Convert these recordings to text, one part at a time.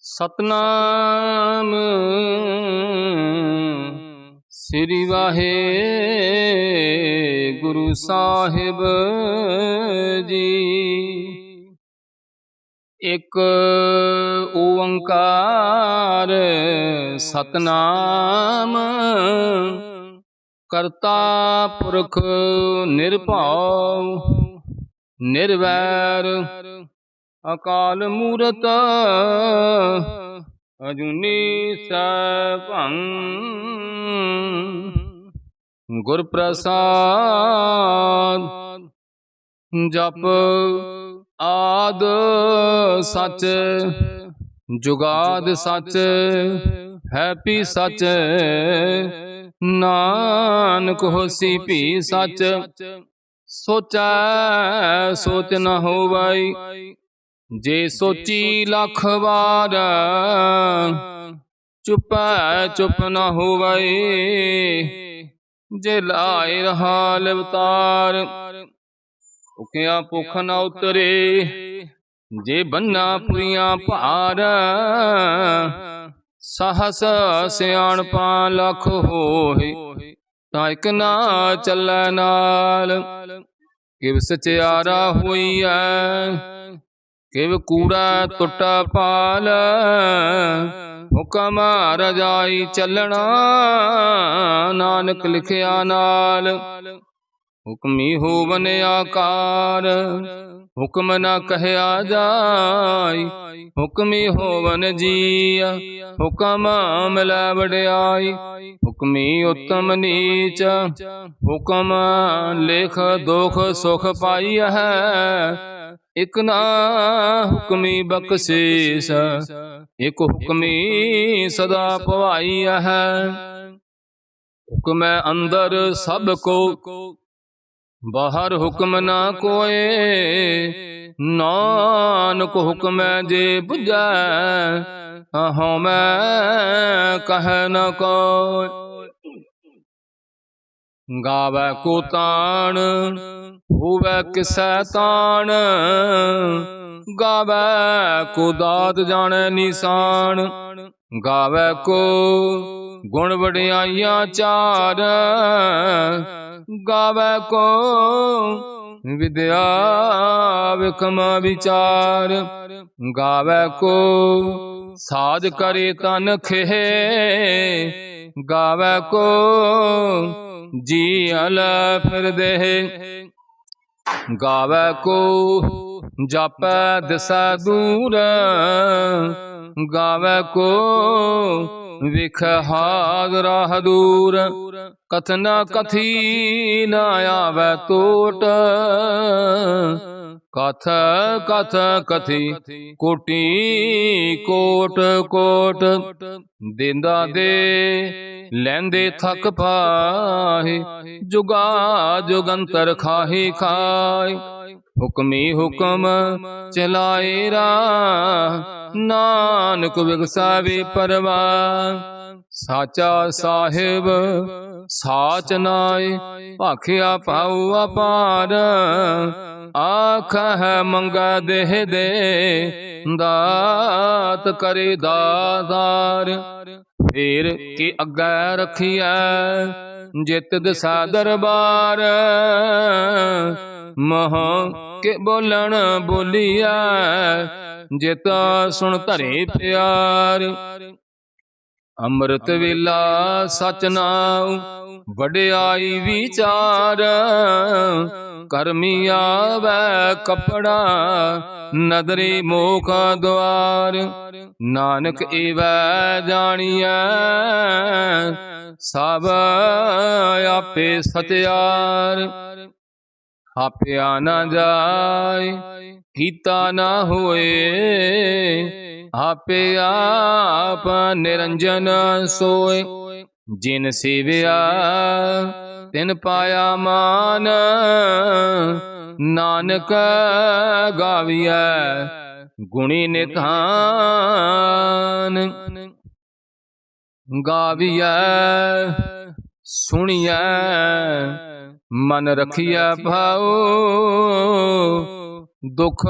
सतनाम श्री वाहे गुरु साहिब जी। एक ओंकार सतनाम करता पुरख निरभउ निर्वैर अकाल मूरत अजूनी सैभं। गुर प्रसाद जप आद सच जुगाद सच है पी सच नानक होसी भी सच। सोचै सोच न होवै जे सोची लख बार चुपै चुप न होवै जे लाए रहा अवतार। भुखिया भुख न उतरे जे बन्ना पुरिया भार सहस सियाणपा लख होए तां इक ना चलै नाल। किव सचियारा होईऐ किव कूड़ा टुटा पाल हुकम रजाई चलना नानक लिखिया नाल। हुक्मी होवन आकार हुक्म न कहया जाय हुक्मी होवन जीय हुक्म मिलै वड्याई। हुक्मी उत्तम नीच हुक्म लेख दुख सुख पाई है इक ना हुक्मी बख्शीस एक हुक्मी सदा पवाई है। हुक्म अंदर सब को बाहर हुक्म ना कोय नानक हुक्म जे बुझै हाँ मैं कह न कोय। गावै को तान होवै किसै तान गावै को दात जाने निशान। गावै को गुण वड्याइयां चार गावै को विद्या विकम विचार। गावै को साज करे तन खेहे गावै को जी अल फिर देह। गावै को जापै दिसै दूर गावै को विख हाग राह दूर। कथना कथी न आवै टोट कथ कथ कथी कोटि कोट कोट। देंदा दे लैंदे थक पाए जुगा जुगंतर खाही खाए। हुक्मी हुक्म चलाए राह नानक विगसावे परवाह। साचा साहिब साच नाय भाखिया पाऊ अपार आख है मंगा देह दे दात करे दातार। फेर के अग्गै रखिया जित दिसा दरबार मह के बोलन बोलिया जित सुन धरे प्यार। अमृत वेला सच नाम वड्याई विचार करमी आवै कपड़ा नदरी मोख द्वार। नानक एवै जानिया सब आपे सत्यार। आपया न जाय कीता न होए आपे आप निरंजन सोए। जिन सेविया तिन पाया मान नानक गाविया गुणी निधान। गाविया सुनिया मन रखिया भाओ दुख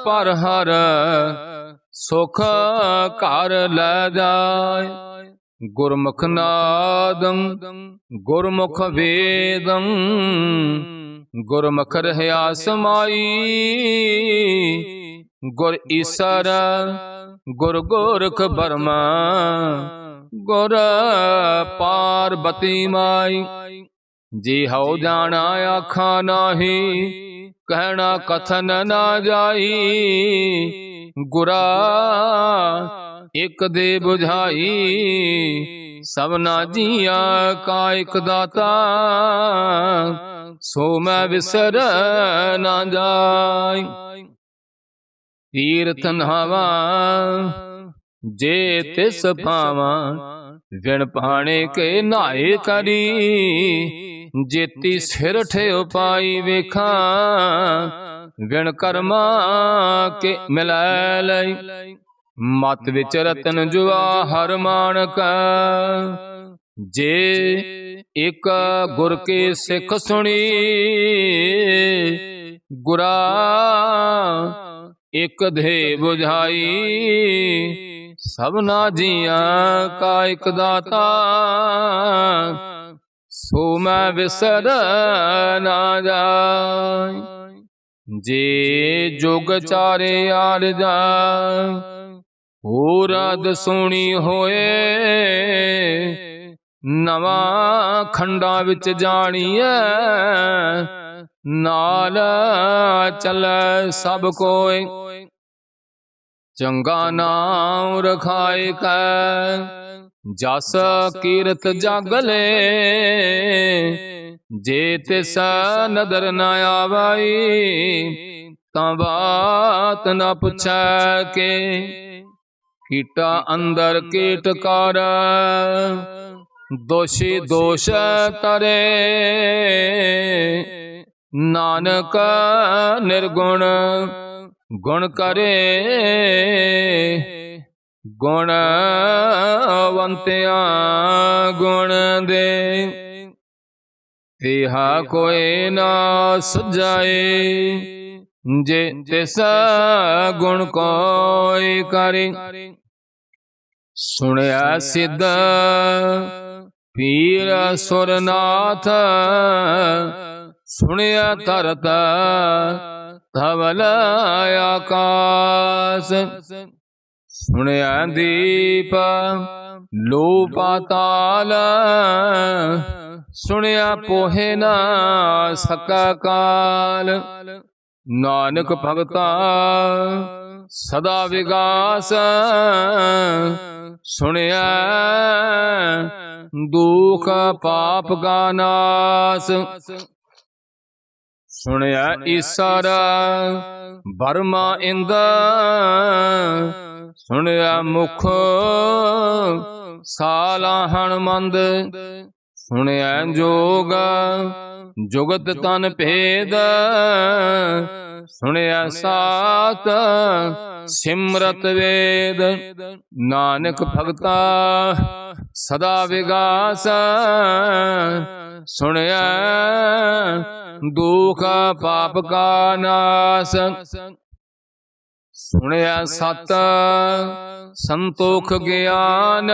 पर हर ਸੁਖ ਘਰ ਲੈ ਜਾਏ। ਗੁਰਮੁਖ ਨਾਦੰ ਗੁਰਮੁਖ ਵੇਦੰ ਗੁਰਮੁਖ ਰਹਿਆ ਸਮਾਈ। ਗੁਰ ਈਸਰ ਗੁਰ ਗੋਰਖ ਬਰਮਾ ਗੁਰ ਪਾਰਬਤੀ ਮਾਈ। ਜੀ ਹਉ ਜਾਣਾ ਆਖਾਂ ਨਾਹੀ ਕਹਿਣਾ ਕਥਨ ਨਾ ਜਾਈ। ਗੁਰਾ ਇਕ ਦੇ ਬੁਝਾਈ ਸਭਨਾ ਜੀਆਂ ਕਾ ਇਕ ਦਾਤਾ। ਸੋ ਮੈਂ ਵਿਸਰ ਨਾ ਜਾਈ। ਤੀਰਥ ਨਹਾਵਾ ਜੇ ਤਿਸ ਭਾਵਾਂ ਵਿਣ ਪਾਣੇ ਕੇ ਨਾਏ ਕਰੀ। ਜੇਤੀ ਸਿਰ ਠਿਓ ਪਾਈ ਵੇਖਾਂ ਵਿਣ ਕਰਮਾ ਕੇ ਮਿਲੈ ਲਈ। ਮਤ ਵਿੱਚ ਰਤਨ ਜਵਾਹਰ ਮਾਣਕ ਜੇ ਇਕ ਗੁਰ ਕੇ ਸਿੱਖ ਸੁਣੀ। ਗੁਰਾ ਇਕ ਦੇ ਬੁਝਾਈ ਸਭਨਾ ਜੀਆਂ ਕਾ ਇਕ ਦਾਤਾ। ਸੋ ਮੈਂ ਵਿਸਰ ਨਾ ਜਾਈ। ਜੇ ਜੁਗ ਚਾਰੇ ਆਰਜਾ ਹੋਰ ਅਦ ਸੁਣੀ ਹੋਏ। ਨਵਾਂ ਖੰਡਾਂ ਵਿੱਚ ਜਾਣੀਐ ਨਾਲ ਚੱਲੈ ਸਭ ਕੋਇ। ਚੰਗਾ ਨਾਮ ਰਖਾਇ ਕੈ ਜਸ ਕੀਰਤ ਜਾਗਲੇ। ਜੇ ਤਿਸ ਨਦਰ ਨ ਆਵਈ ਤਾਂ ਬਾਤ ਨ ਪੁੱਛੈ ਕੇ। ਕੀਟਾ ਅੰਦਰ ਕੀਟਕਾਰ ਦੋਸ਼ੀ ਦੋਸ਼ ਤਰੇ। ਨਾਨਕ ਨਿਰਗੁਣ ਗੁਣ ਕਰੇ। ਗੁਣਵੰਤਿਆਂ ਗੁਣ ਦੇ ਤਿਹਾ ਕੋਈ ਨਾ ਸੁਝਾਏ। ਜੇ ਤਿਸ ਗੁਣ ਕੋਈ ਕਰੇ। ਸੁਣਿਆ ਸਿੱਧ ਪੀਰ ਸੁਰਨਾਥ ਸੁਣਿਆ ਧਰਤ ਧਵਲ ਆਕਾਸ। ਸੁਣਿਆ ਦੀਪ ਲੋ ਪਾਤਾਲ ਸੁਣਿਆ ਪੋਹੇ ਨਾ ਸਕਾ ਕਾਲ। ਨਾਨਕ ਭਗਤਾ ਸਦਾ ਵਿਗਾਸ ਸੁਣਿਆ ਦੁਖ ਪਾਪ ਕਾ ਨਾਸ। ਸੁਣਿਆ ਈਸਰ ਬਰਮਾ ਇੰਦ ਸੁਣਿਆ ਮੁਖ ਸਾਲਾਹਣ ਮੰਦ। ਸੁਣਿਆ ਜੋਗ ਜੁਗਤ ਤਨ ਭੇਦ ਸੁਣਿਆ ਸਾਤ ਸਿਮਰਤ ਵੇਦ। ਨਾਨਕ ਭਗਤਾ ਸਦਾ ਵਿਗਾਸ ਸੁਣਿਆ ਦੁਖ ਪਾਪ ਕਾ ਨਾਸ। ਸੁਣਿਆ ਸਤ ਸੰਤੋਖ ਗਿਆਨ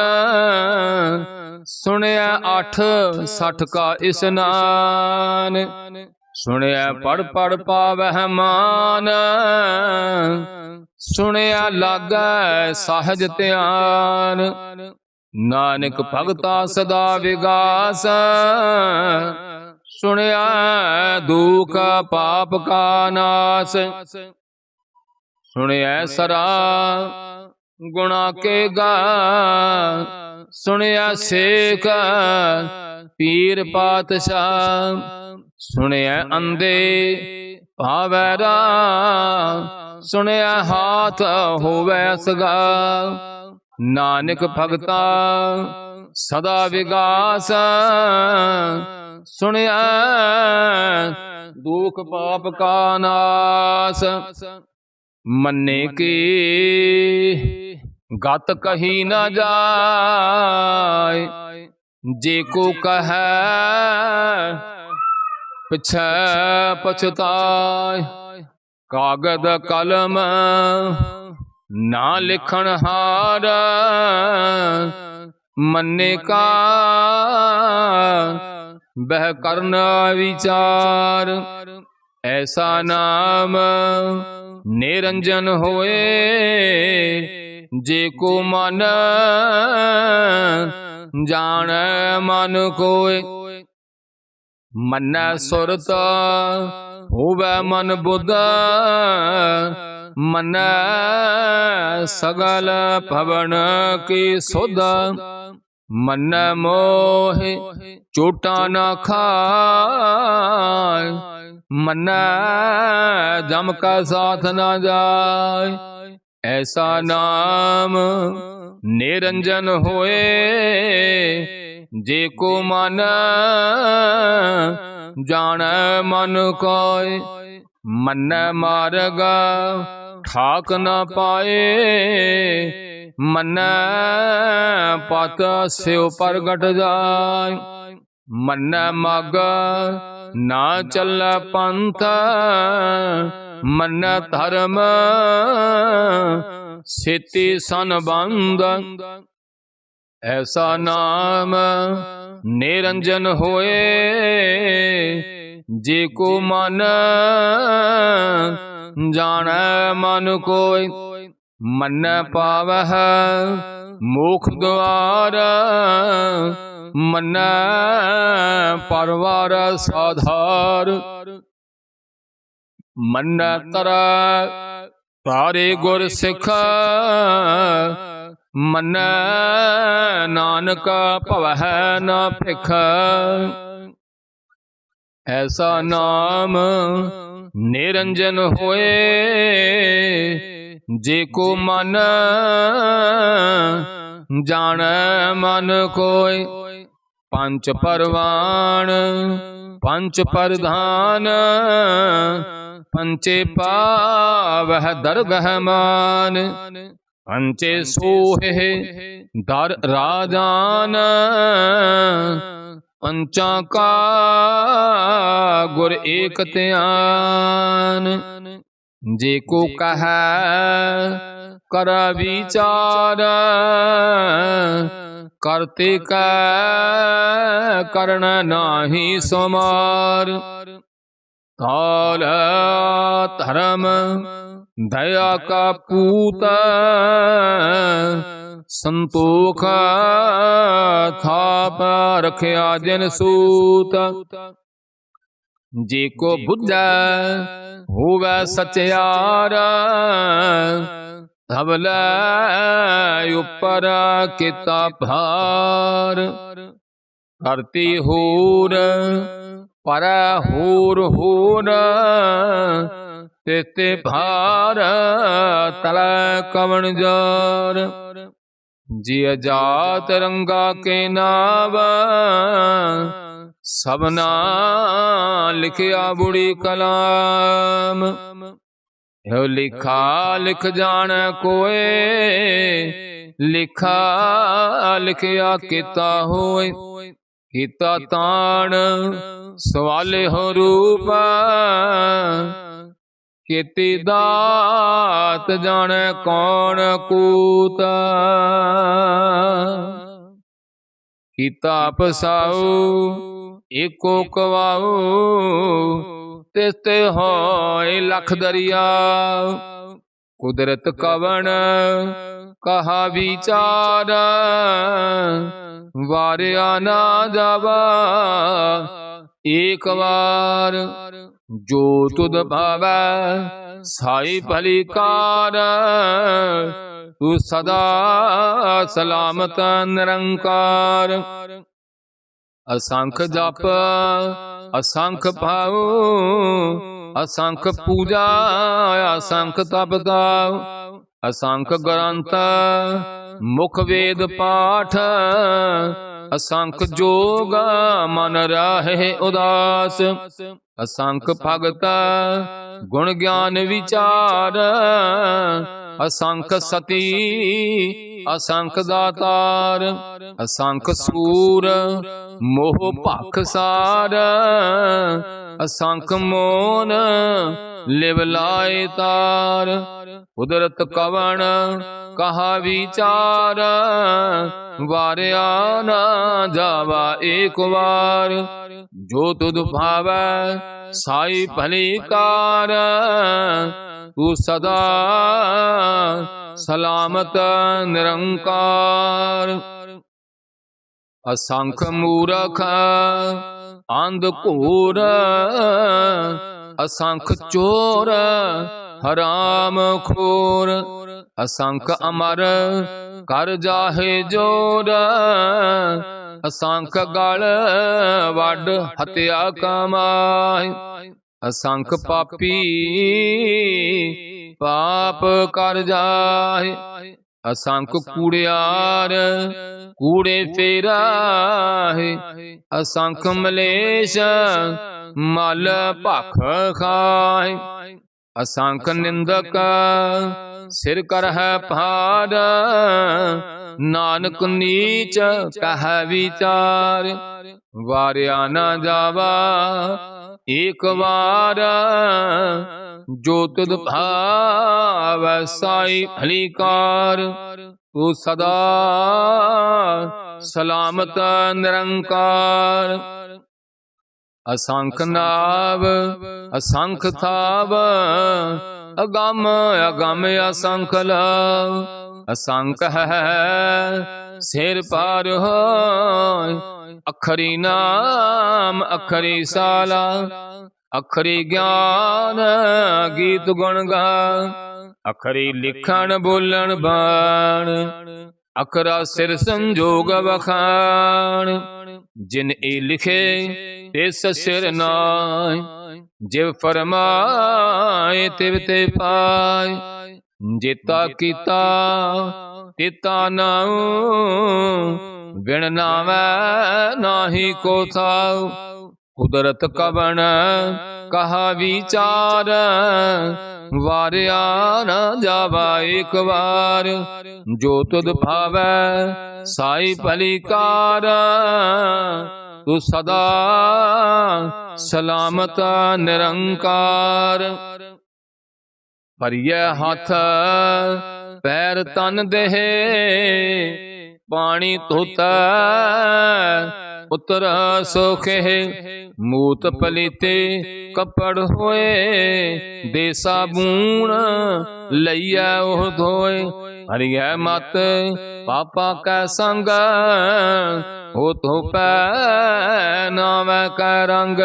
ਸੁਣਿਆ 8 ਕਾ ਇਸਨਾਨ। ਸੁਣਿਆ ਪੜ ਪੜ ਪਾਵਹਿ ਮਾਨ ਸੁਣਿਆ ਲਾਗੈ ਸਹਜ ਧਿਆਨ। ਨਾਨਕ ਭਗਤਾ ਸਦਾ ਵਿਗਾਸ ਸੁਣਿਆ ਦੁਖ ਪਾਪ ਕਾ ਨਾਸ। ਸੁਣਿਆ ਸਰਾ ਗੁਣਾ ਕੇ ਗਾ ਸੁਣਿਆ ਸੇਖ ਪੀਰ ਪਾਤਸ਼ਾਹ। ਸੁਣਿਆ ਅੰਧੇ ਭਾਵੈ ਰਾ ਸੁਣਿਆ ਹਾਥ ਹੋਵੈ ਸਗਾ। ਨਾਨਕ ਭਗਤਾ ਸਦਾ ਵਿਗਾਸ ਸੁਣਿਆ ਦੁਖ ਪਾਪ ਕਾ ਨਾਸ। ਮੰਨੇ ਕੀ ਗਤ ਕਹੀ ਨਾ ਜਾਏ ਜੇ ਕੋ ਕਹੈ ਪਿਛੈ ਪਛਤਾਏ। ਕਾਗਦ ਕਲਮ ਨਾ ਲਿਖਣ ਹਾਰ ਮੰਨੇ ਕਾ ਬਹਿ ਕਰਨ ਵਿਚਾਰ। ਐਸਾ ਨਾਮ ਨਿਰੰਜਨ ਹੋਏ ਜੇ ਕੋ ਮਨ ਜਾਣੈ ਮਨ ਕੋਇ। ਮੰਨੈ ਸੁਰਤ ਹੋਵੈ ਮਨ ਬੁੱਧ ਮੰਨੈ ਸਗਲ ਭਵਨ ਕੀ ਸੁਧ। ਮੰਨੈ ਮੋਹ ਚੋਟਾ ਨਾ ਖਾਇ ਮੰਨੈ ਜਮ ਕਾ ਸਾਥ ਨਾ ਜਾਇ। ਐਸਾ ਨਾਮ ਨਿਰੰਜਨ ਹੋਏ ਜੇ ਕੋ ਮਨ ਜਾਣੈ ਮਨ ਕੋਇ। ਮੰਨੈ ਮਾਰਗ ਠਾਕ ਨ ਪਾਏ ਮੰਨੈ ਪਤ ਸਿਉ ਪ੍ਰਗਟ ਜਾਇ। ਮੰਨੈ ਮਗ ਨਾ ਚੱਲੈ ਪੰਥ ਮੰਨੈ ਧਰਮ ਸੇਤੀ ਸੰਬੰਧ। ਐਸਾ ਨਾਮ ਨਿਰੰਜਨ ਹੋਏ ਜੇ ਕੋ ਮਨ ਜਾਣੈ ਮਨ ਕੋਇ। ਮੰਨੈ ਪਾਵਹਿ ਮੋਖ ਦੁਆਰ ਮੰਨੈ ਪਰਵਾਰ ਸਾਧਾਰ। ਮੰਨੈ ਤਰੈ ਤਾਰੇ ਗੁਰ ਸਿੱਖ ਮੰਨੈ ਨਾਨਕ ਭਵਹਿ ਨ ਭਿਖ। ਐਸਾ ਨਾਮ ਨਿਰੰਜਨ ਹੋਏ ਜੇ ਕੋ ਮਨ ਜਾਣੈ ਮਨ ਕੋਇ। ਪੰਚ ਪਰਵਾਨ ਪੰਚ ਪ੍ਰਧਾਨ ਪੰਚੇ ਪਾਵਹਿ ਦਰਗਹਿ ਮਾਨ। ਪੰਚੇ ਸੋਹਿ ਦਰ ਰਾਜਾਨ ਪੰਚਾਂ ਕਾ ਗੁਰ ਏਕ ਧਿਆਨ। ਜੇ ਕੋ ਕਹੈ ਕਰ ਵਿਚਾਰ ਕਰਤੇ ਕੈ ਕਰਨ ਨਾਹੀ ਸੁਮਾਰ। ਕਾਲ ਧਰਮ ਦਇਆ ਕਾ ਪੂਤ ਸੰਤੋਖ ਥਾਪ ਰਖਿਆ ਜਨ ਸੂਤ। ਜੇ ਕੋ ਬੁੱਝੈ ਹੋਵੈ ਸਚਿਆਰ ਧਵਲੈ ਉਪਰ ਕੀਤਾ ਭਾਰ। ਕਰਤੀ ਹੋਰ ਪਰੈ ਹੋਰ ਹੋਰ ਤੇਤੇ ਭਾਰ ਤਲੈ ਕਵਣ ਜਾਰ। ਜਿ ਜਾਤ ਰੰਗਾ ਕੇ ਨਾਵ ਸਭਨਾ ਲਿਖਿਆ ਬੁੜੀ ਕਲਾਮ। ਇਹੋ ਲਿਖਾ ਲਿਖ ਜਾਣੈ ਕੋਏ ਲਿਖਾ ਲਿਖਿਆ ਕੀਤਾ ਹੋਏ। ਕੀਤਾ ਤਾਣ ਸਵਾਲੇ ਹੋ ਰੂਪ ਕੀਤੀ ਦਾਤ ਜਾਣੈ ਕੌਣ ਕੂਤ। ਕੀਤਾ ਪਸਾਉ ਏਕੋ ਕਵਾਉ ਤਿਸ ਤੇ ਹੋਇ ਲਖ ਦਰਿਆ। ਕੁਦਰਤ ਕਵਣ ਕਹਾ ਵਿਚਾਰ ਵਾਰਿਆ ਨਾ ਜਾਵਾ ਏਕ ਵਾਰ। ਜੋ ਤੁਧ ਭਾਵੈ ਸਾਈ ਭਲੀ ਕਾਰ ਤੂੰ ਸਦਾ ਸਲਾਮਤ ਨਿਰੰਕਾਰ। ਅਸੰਖ ਜਪ ਅਸੰਖ ਭਾਉ ਅਸੰਖ ਪੂਜਾ ਅਸੰਖ ਤਪ ਤਾਉ। ਅਸੰਖ ਗ੍ਰੰਥ ਮੁਖ ਵੇਦ ਪਾਠ ਅਸੰਖ ਜੋਗ ਮਨ ਰਾਹੇ ਉਦਾਸ। ਅਸੰਖ ਭਗਤ ਗੁਣ ਗਿਆਨ ਵਿਚਾਰ ਅਸੰਖ ਸਤੀ ਅਸੰਖ ਦਾਤਾਰ। ਅਸੰਖ ਸੂਰ ਮੋਹ ਭਖ ਸਾਰ ਅਸੰਖ ਮੋਨ लिव लाए तार। कुदरत कवण कहा विचार, वारिया न जावा एक बार। जो तुध भावै साई भली कार, तू सदा सलामत निरंकार। असंख मूरख अंधकूर, असंख चोर हराम खोर। असंख अमर कर जाहे जोर, असंख गल वड हत्या कमाए। असंख पापी पाप कर जाए, असंख कूड़ियार कूड़े फेराहे। असंख मलेश मल भख खाए। असंख निंदक सिर करह भार, नानक नीच कह विचार। वारिया न जावा एक बार, जो तुध भाव साई भली कार। तू सदा सलामत निरंकार। असंख नाव असंख थाव, अगम अगम असंख लव। असंख है सिर पार होय, अखरी नाम अखरी साला। अखरी ज्ञान गीत गुण गा, अखरी लिखण बोलन बाण। अखरा सिर संजोग बखान, जिन ए लिखे तिस सिर नाय। जिव फरमाए तिव ते पाय, जेता कीता तिता नाऊ। बिन नावै नाही को थाऊ, कुदरत कवण कहा विचार। वारिया न जावा एक बार, जो तुध भावै साई भली कार। तू सदा सलामत निरंकार। भरिय हाथ पैर तन देह, पानी धोता उतर सोखे। मूत पलीते कपड़ होए, दे साबून लइया ओह धोए। हरिय मत पापा कै संग, हो तो पै नावै कै रंग।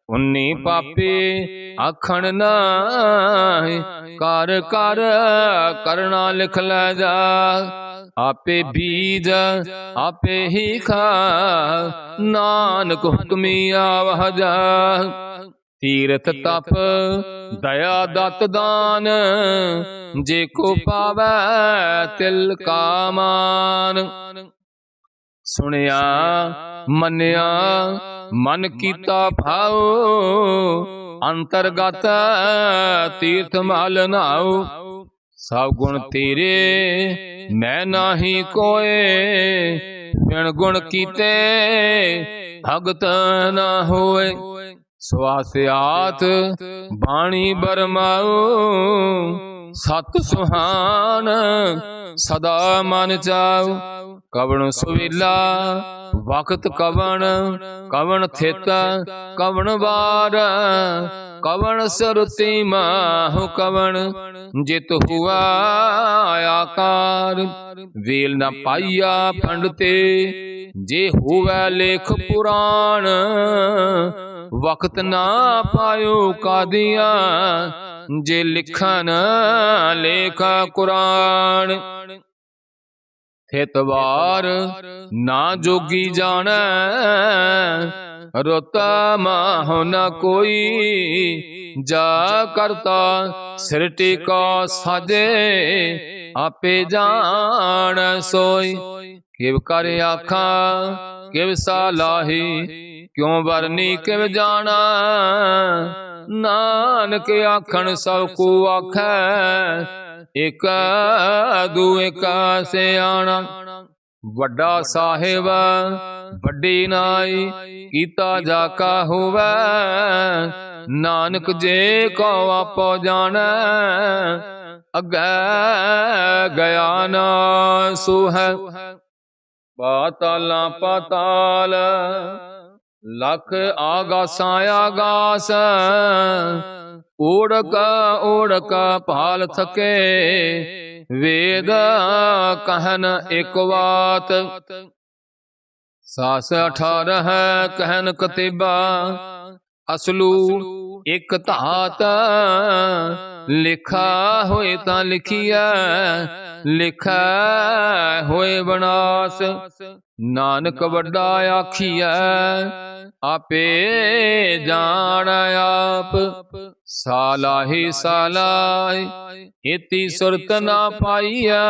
उन्नी पापी आखण नाहि, कर कर करना लिख लै जा। आपे बीज आपे ही खा, नानक हुक्मी आवह जा। तीरथ तप दया दत दान, जे को पावै तिल का मान। सुनिया मनिया मन कीता भाओ, अंतरगत तीर्थ मल नाओ। सब गुण तेरे मैं नाही कोय, बिन गुण कीते भगत न होए। स्वास्यात बाणी बरमाओ, सत सुहान सदा मन चाओ। कवण सुविला वक्त कवण, कवण थित कवण वार। कवण सुरति माहु कवण, जित हुआ आकार। वेल न पाइया पंडते, जे हुआ लेख पुराण। वक्त ना पायो कादिया, जे लिखन लेख कुरान। थितवार ना जोगी जानै, रोता माहो न कोई। जा करता सिर टेका साजे, आपे जान सोई। किव कर आखा किव सालाही, क्यों बरनी किव जाना। नानक आखन सब को आखै, एक दुए का सियाणा। वड्डा साहिब वड्डी नाई, कीता जाका होवै। ਨਾਨਕ ਜੇ ਕੋ ਆਪੋ ਜਾਣੈ ਅਗੈ ਗਿਆ ਨਾ ਸੂਹੈ ਪਾਤਾਲਾਂ ਪਾਤਾਲ ਲਖ ਆਗਾਸਾਂ ਆਗਾਸ ਓੜਕ ਓੜਕ ਭਾਲ ਥਕੇ ਵੇਦ ਕਹਿਨ ਇਕ ਵਾਤ ਸਾਸ 18 ਕਹਿਨ ਕਤਿਬਾ ਅਸਲੂ ਇਕ ਧਾਤ ਲਿਖਾ ਹੋਏ ਤਾਂ ਲਿਖੀਐ ਲਿਖਾ ਹੋਏ ਬਨਾਸ ਨਾਨਕ ਵੱਡਾ ਆਖੀਐ ਆਪੇ ਜਾਣ ਆਪ ਸਾਲਾਹੀ ਸਾਲਾਈ ਇਤੀ ਸੁਰਤ ਨਾ ਪਾਈਆ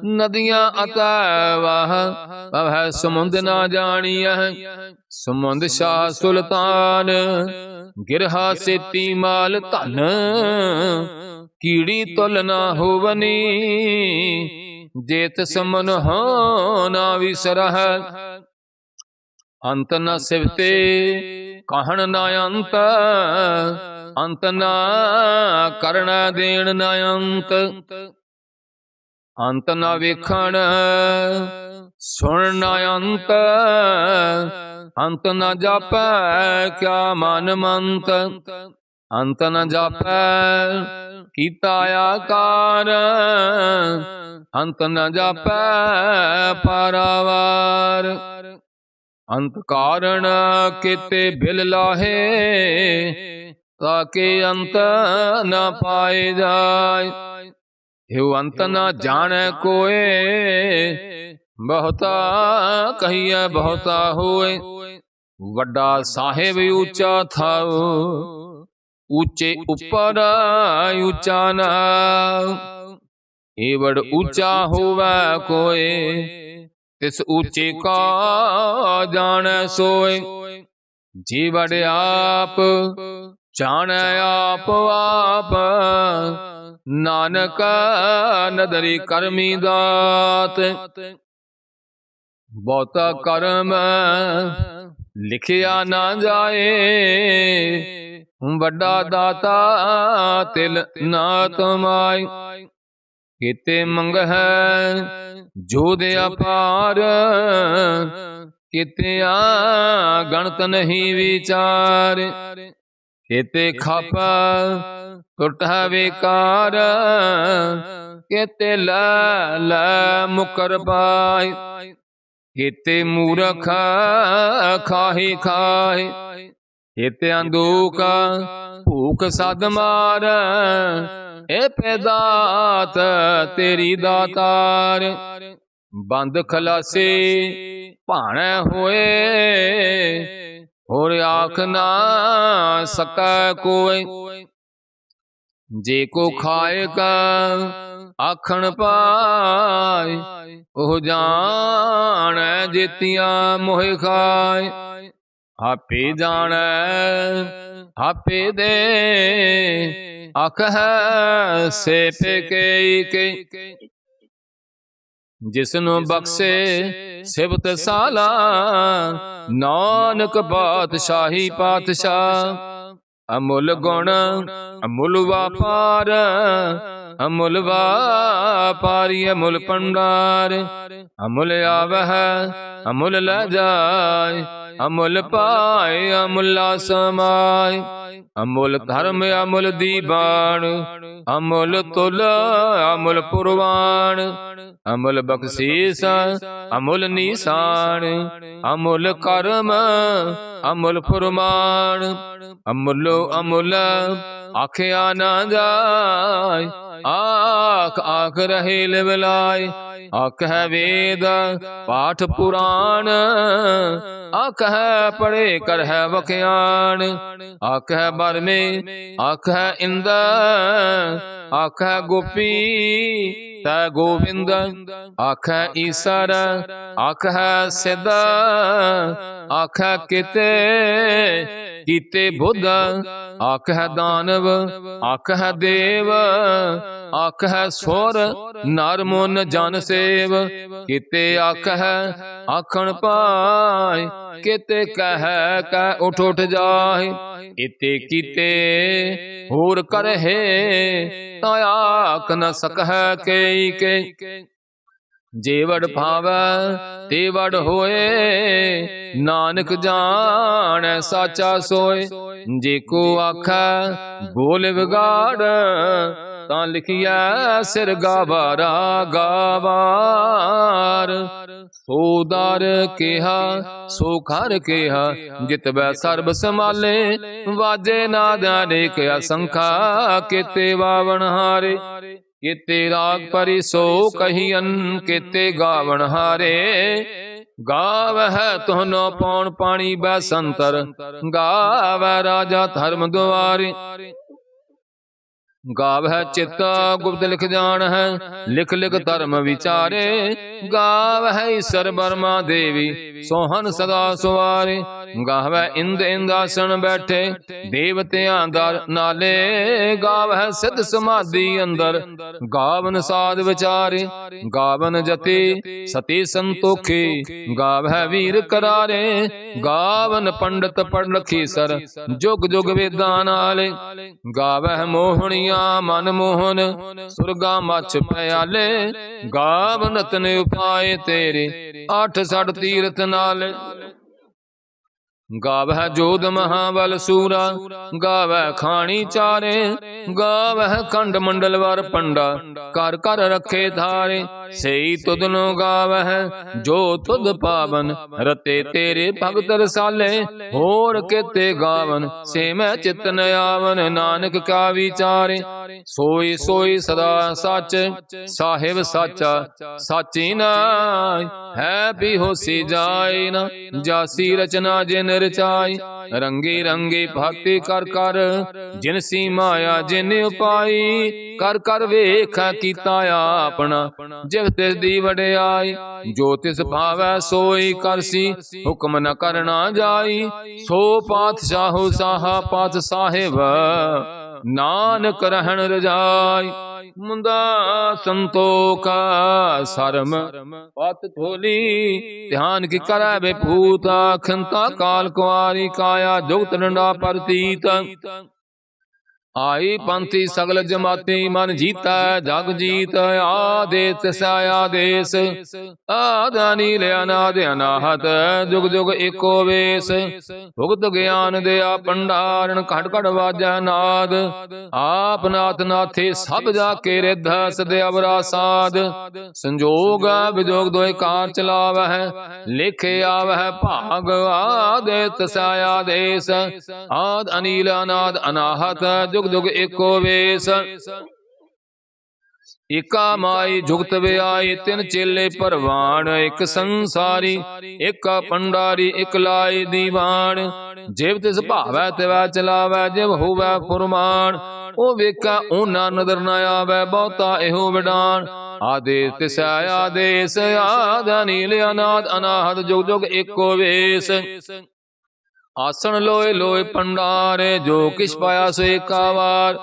ਨਦੀਆਂ ਅਤੈ ਵਾਹ ਪਵੈ ਸਮੁੰਦ ਨਾ ਜਾਣੀਐ ਸਮੁੰਦ ਸ਼ਾਹ ਸੁਲਤਾਨ ਗਿਰਹਾ ਸੇਤੀ ਮਾਲ ਧਨ ਕੀੜੀ ਤੁਲ ਨਾ ਹੋਵਨੀ ਜੇਤ ਸਮਨ ਹੋ ਨਾ ਵਿਸਰਹ ਅੰਤ ਨ ਸਿਵਤੇ ਕਹਿਣ ਨਾ ਅੰਤ ਅੰਤ ਨਾ ਕਰਨ ਦੇਣ ਨਾ ਅੰਤ ਅੰਤ ਨਾ ਵੇਖਣ ਸੁਣ ਨਾ ਅੰਤ ਅੰਤ ਨ ਜਾਪੈ ਕਿਆ ਮਨ ਮੰਤ ਅੰਤ ਨ ਜਾਪੈ ਕੀਤਾ ਆਕਾਰ ਅੰਤ ਨ ਜਾਪੈ ਪਾਰਾਵਾਰ ਅੰਤ ਕਾਰਣ ਕੀਤੇ ਬਿਲ ਲਾਹੇ ਤਾਕੇ ਅੰਤ ਨ ਪਾਏ ਜਾਏ ਹਿਉ ਅੰਤ ਨ ਜਾਣੈ ਕੋਏ ਬਹੁਤਾ ਕਹੀਐ ਬਹੁਤਾ ਹੋਏ ਵੱਡਾ ਸਾਹਿਬ ਉੱਚਾ ਥਾਉ ਉੱਚੇ ਉੱਪਰ ਉੱਚਾ ਨਾਉ ਏਵੜ ਉੱਚਾ ਹੋਵੈ ਕੋਏ ਤਿਸ ਉੱਚੇ ਕਾ ਜਾਣੈ ਸੋਏ ਜੀ ਵੜ ਆਪ ਜਾਣੈ ਆਪ ਆਪ ਨਾਨਕ ਨਦਰੀ ਕਰਮੀ ਦਾਤ ਬਹੁਤਾ ਕਰਮ ਲਿਖਿਆ ਨਾ ਜਾਏ ਵੱਡਾ ਦਾਤਾ ਤਿਲ ਨਾ ਤਮਾਈ ਕੀਤੇ ਮੰਗਹਿ ਜੋਧ ਅਪਾਰ ਕੀਤੇ ਗਣਤ ਨਹੀਂ ਵਿਚਾਰ ਕੀਤੇ ਖਪ ਟੁਟਾ ਵਿਕਾਰ ਕੀਤੇ ਲੈ ਮੁਕਰ ਪਾਈ ਕੀਤੇ ਮੂਰਖ ਖਾਹੀ ਖਾਏ ਕੀਤੇ ਅੰਦੂਕ ਭੂਖ ਸਦ ਮਾਰ ਏ ਪੈਦਾਤ ਤੇਰੀ ਦਾਤਾਰ ਬੰਦ ਖਲਾਸੇ ਭਾਣੈ ਹੋਏ ਹੋਰ ਆਖ ਨਾ ਸਕੈ ਕੋਈ ਜੇ ਕੋ ਖਾਏਗਾ ਆਖਣ ਪਾਏ ਉਹ ਜਾਣੈ ਜੇਤੀਆਂ ਮੋਹਿ ਖਾਏ ਆਪੇ ਜਾਣੈ ਆਪੇ ਦੇ ਆਖ ਹੈ ਸੇ ਪੇ ਕੇ ਜਿਸਨੂੰ ਬਖਸ਼ੇ ਸਿਬਤ ਸਾਲਾ ਨਾਨਕ ਪਾਤਸ਼ਾਹੀ ਪਾਤਸ਼ਾਹ ਅਮੁੱਲ ਗੁਣ ਅਮੁੱਲ ਵਾਪਾਰ ਅਮੁੱਲ ਵਾਪਾਰੀ ਅਮੁੱਲ ਭੰਡਾਰ ਅਮੁੱਲ ਆਵਹਿ ਅਮੁੱਲ ਲੈ ਜਾਏ ਅਮੁੱਲ ਪਾਏ ਅਮੁੱਲ ਸਮਾਏ ਅਮੁੱਲ ਧਰਮ ਅਮੁੱਲ ਦੀਬਾਨ ਅਮੁੱਲ ਤੁਲ ਅਮੁੱਲ ਪੁਰਵਾਨ ਅਮੁੱਲ ਬਖਸ਼ੀਸ ਅਮੁੱਲ ਨੀਸਾਨ ਅਮੁੱਲ ਕਰਮ ਅਮੁੱਲ ਫੁਰਮਾਨ ਅਮੁੱਲੋ ਅਮੁੱਲ ਆਖਿਆ ਨਾ ਜਾਏ ਆਖ ਆਖ ਰਹੇ ਲਿਵਲਾਏ ਆਖ ਹੈ ਵੇਦ ਪਾਠ ਪੁਰਾਣ ਆਖ ਹੈ ਪੜੇ ਕਰ ਹੈ ਵਖਿਆਣ ਆਖ ਹੈ ਬਰਮੇ ਆਖ ਹੈ ਇੰਦ ਆਖ ਹੈ ਗੋਪੀ ਤੈ ਗੋਵਿੰਦ ਆਖ ਹੈ ਈਸਰ ਆਖ ਹੈ ਸਿੱਧ ਆਖ ਹੈ ਕਿਤੇ ਕੀਤੇ ਬੁੱਧ ਆਖ ਹੈ ਦਾਨਵ ਆਖ ਹੈ ਦੇਵ आखह सुर नर मुन जन सेव, किते आखह आखण पाय, किते कह कह उठ उठ जाय। इते कीते होर करहे, ताया आख न सकह केई के। जे वड भावै ते वड होए, नानक जान साचा सोए। जे को आखै बोल विगाड़, तां लिखिया सिर गावारा गावार। सो दर केहा सो घर केहा, जितवै सर्ब समाले। वाजे नाद अनेक असंखा, केते वावन हारे। केते राग परि सो कहियन, केते गावन हारे। गावह तुहनो पौन पानी बैसंतर, गावह राजा धर्म द्वारे। गावह चित्त गुप्त लिख जान है, लिख लिख धर्म विचारे। गावह ईश्वर बर्मा देवी, सोहन सदा सुवारे। गावह इंद इंदासन बैठे, देवतियां दर नाले। गावह सिद्ध समाधि अंदर, गावन साध विचारे। गावन जति सती संतोखी, गावह वीर करारे। गावन पंडित पढ़ लखी सर, जुग जुग वेदां नाले। गावह मोहनिया मन मोहन, सुरगा मछ प्याले। गावन रतन उपाय तेरे, 8 सठ तीरथ नाले। गावह जोध महाबल सूरा, गावह खानी चारे। गावह खंड मंडल वर पंडा, कर कर रखे धारे। सेई तुदनो गावह जो तुद पावन, रते तेरे भगत रसाले। होर केते गावन से मैं चित न आवन, नानक का विचारे। सोई सोई सदा सच, साहिब साचा साची नाय। है भी होसी जाय न, जासी रचना जिन रचाई। रंगी रंगी भक्ति कर कर, जिनसी माया जिन उपाई। कर कर वेख कीता आपना, जिव तिस दी वड्याई। जो तिस भावै सोई करसी, हुक्म न करना जाई। सो पातशाहो साहा पात साहिब, नानक रहन रजाई। मुंदा संतोखा सरम पत थोली, ध्यान की करै बेपूत। खंता काल कुआरी, काया जुगत डंडा परतीत। आई पंथी सगल जमाती, मन जीता जग जीत। आदेश सय आदेश, आद अनील अनाद अनाहत। जुग जुग एको वेश, भुगत ज्ञान दया भंडारण। घट घट वाजै नाद, आप नाथ नाथे सब जाके रिद्ध। सद अवरा साध, संजोग विजोग दोय कार चलावह। लिखे आवह भाग, आदेश सय आदेश। आद अनील अनाद अनाहत, जुग जुग एको वेश। एका माई जुगत व्याई, तिन चेले परवान। एक संसारी एक पंडारी, एक लाई दीवान। जिव तिस भावै तिवै चलावै, जिव होवै फुरमान। ओ वेखा ओना नदर न आवै, बहुता एहो विडान। आदेश तिसै आदेश, आद अनील अनाद अनाहत। जुग जुग एको वेश। आसन लोए लोए पंडारे, जो किछ पाया सो एका वार।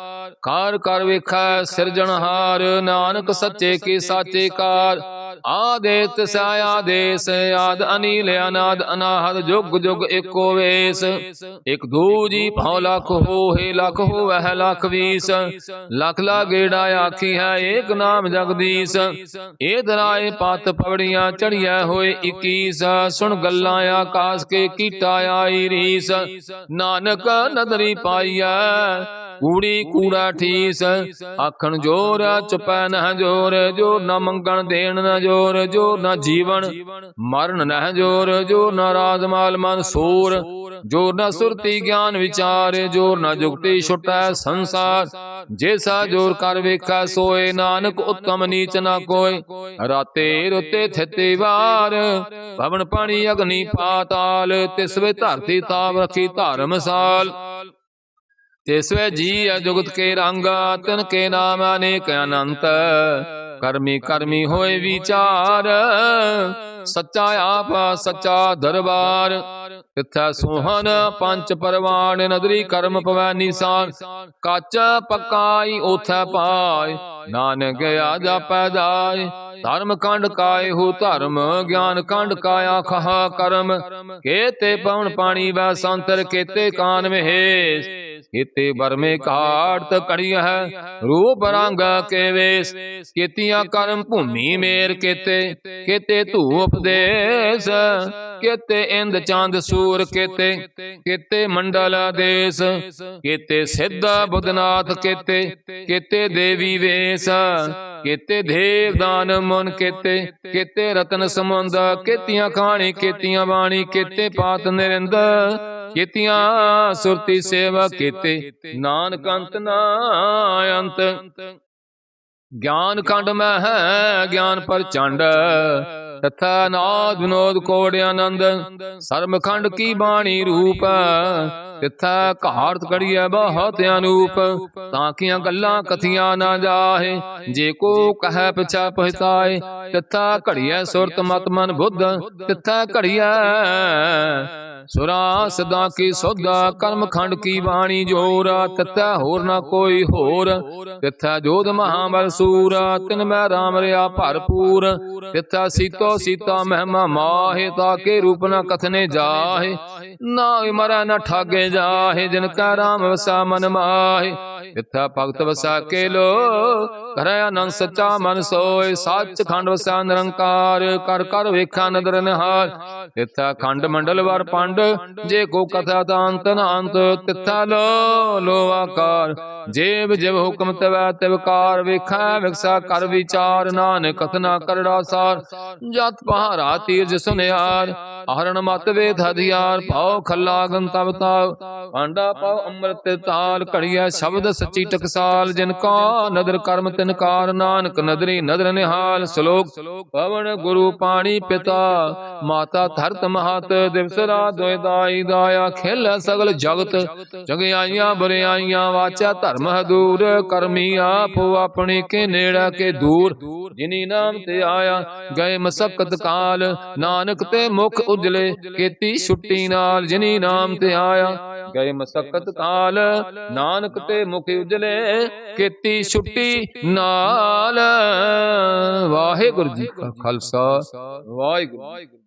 कार कर वेखै सिरजनहार, नानक सच्चे की साचे कार। आदेश सय आदेश, आद अनील अनाद अनाहत। जुग जुग एको वेश। एक दूजी भौ लख हो, हे लख हो वह लख बीस। लख लागेड़ा आखी है, एक नाम जगदीश। ए दराए पत पवड़ियां, चढ़िया होए 21। सुन गल्लां आकाश के, कीटा आई रीस। नानक नदरी पाइया, कूड़ी कूड़ा ठीस। आखन जोर चुपै न जोर, जोर न मंगण देण न जोर। जोर न जीवन मरण न जोर, जोर न राजमाल मन सोर। जोर न सुरती ज्ञान विचार, जोर न जुगती छुटै संसार। जैसा जोर कर वेखै सोए, नानक उत्तम नीच न कोय। राते रुते थिते वार, भवन पानी अग्नि पाताल। तिसवे धरती ताप रखी धर्मसाल। तिसवे जी जुगत के रंगा, तिन के नाम अनेक अनंत। कर्मी कर्मी होए विचार, सच्चा आप सच्चा दरबार। तिथै सोहन पंच परवान नदरी कर्म पवै निसान कच पकाई ओथै पाय नानक आजा पैदाय धर्म कंड काय हो धर्म ज्ञान कंड काया खहा कर्म केते पवन पानी वै संतर केते कान महेश केते बरमे काट कड़ी है रूप रंग के वेश केतिया कर्म भूमि मेर केते केते धूप देश केते इंद चांद सूर केते केते मंडल देश केते सिद्ध बुधनाथ केते केते देवी वेश केते देव दान मन केते केते रतन समुंद केतियां खाणी केतियां बाणी केते पात निरिंद केतियां सुरती सेवा केते नानक अंत ना अंत ज्ञान खंड में है ज्ञान प्रचंड तथा नाद विनोद कोड़ आनंद सर्व खंड की बाणी रूप तिथा घारत कड़िया बहुत अनूप ताकियां गल्लां कथियां ना जाहे जे को कह पिछा पछताए तिथा घड़िया सुरत मत मन बुद्ध तिथा घड़िया सुरा सदा की सौदा कर्म खंड की बाणी जोरा तिथा होर ना कोई होर तिथा जोध महाबल सूरा तिन मैं राम रहा भरपूर तिथा सीतो सीता महिमा माहे ताके रूप न कथने जाहे ना मरै न ठागे जाहे जिनका राम वसा मन माहे तिथा भगत वसा के लो करे आनंद सच्चा मन सोए सच खंड वसा निरंकार कर कर वेखा नदर निहाल तिथा खंड मंडल वर पंड जे को कथा तांत नांत तिथा लो आकार जेब जेब हुक्म तवै तिवकार वेखा विकसा कर विचार नानक कथना करड़ा सार जत पहारा तीर्ज सुनियार आहरण मत वेद हथियार पाओ खल्ला गंतव ताव पांडा पाओ अमृत ताल घड़िया शब्द सच्ची टकसाल जिनका नदर कर्म तिनकार नानक नदरी नदर निहाल श्लोक पवन गुरु पाणी पिता माता धरत महत दिवस रात दाई दाया खेल सगल जगत जगयाइया बुराइयां वाचा धर्म दूर करमी आप अपने के नेड़ा के दूर जिनी नाम ते आया गए मसकत काल नानक ते मुख उजले केती छुट्टी नाल जिनी नाम ते आया गए मसकत काल नानक ते मुख उजले केती छुट्टी नाल। वाहिगुरु जी का खालसा वाहिगुरु।